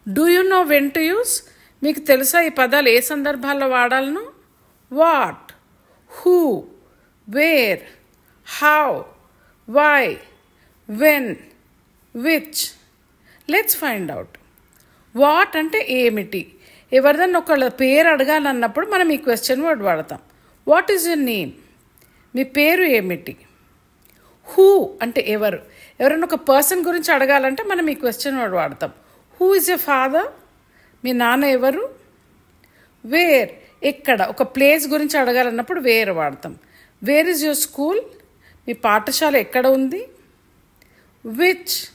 Do you know when to use? మీకు తెలుసా ఈ పదాలు ఏ సందర్భాల్లో వాడాలను? What, who, where, how, why, when, which. Let's find out. What అంటే ఏమిటి? ఎవరిదన్నా ఒకళ్ళ పేరు అడగాలన్నప్పుడు మనం ఈ క్వశ్చన్ వర్డ్ వాడతాం. What is your name? మీ పేరు ఏమిటి? హూ అంటే ఎవరు? ఎవరైనా ఒక పర్సన్ గురించి అడగాలంటే మనం ఈ క్వశ్చన్ వర్డ్ వాడతాం. Who is your father? మీ నాన్న ఎవరు? వేర్ ఎక్కడ? ఒక ప్లేస్ గురించి అడగాలన్నప్పుడు వేర్ వాడతాం. Where is your school? మీ పాఠశాల ఎక్కడ ఉంది? విచ్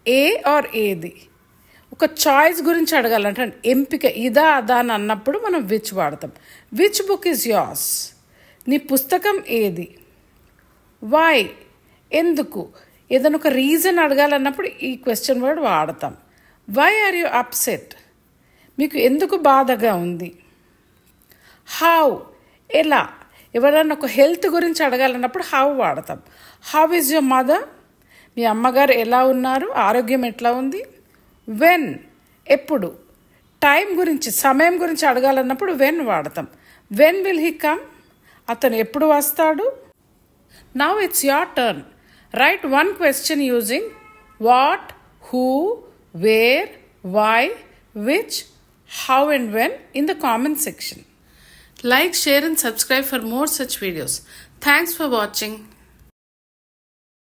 ఏ ఆర్ ఏది? ఒక చాయిస్ గురించి అడగాలంటే ఎంపిక ఇదా అదా అని అన్నప్పుడు మనం విచ్ వాడతాం. Which book is yours? నీ పుస్తకం ఏది? వై ఎందుకు? ఏదైనా ఒక రీజన్ అడగాలన్నప్పుడు ఈ క్వశ్చన్ వర్డ్ వాడతాం. Why are you upset? మీకు ఎందుకు బాధగా ఉంది? హౌ ఎలా? ఎవరైనా ఒక హెల్త్ గురించి అడగాలన్నప్పుడు హౌ వాడతాం. How is your mother? మీ అమ్మగారు ఎలా ఉన్నారు? ఆరోగ్యం ఎట్లా ఉంది? వెన్ ఎప్పుడు? టైం గురించి సమయం గురించి అడగాలన్నప్పుడు వెన్ వాడతాం. When will he come? అతను ఎప్పుడు వస్తాడు? Now it's your turn. Write one question using what, who, where, why, which, how and when in the comment section. Like, share and subscribe for more such videos. Thanks for watching.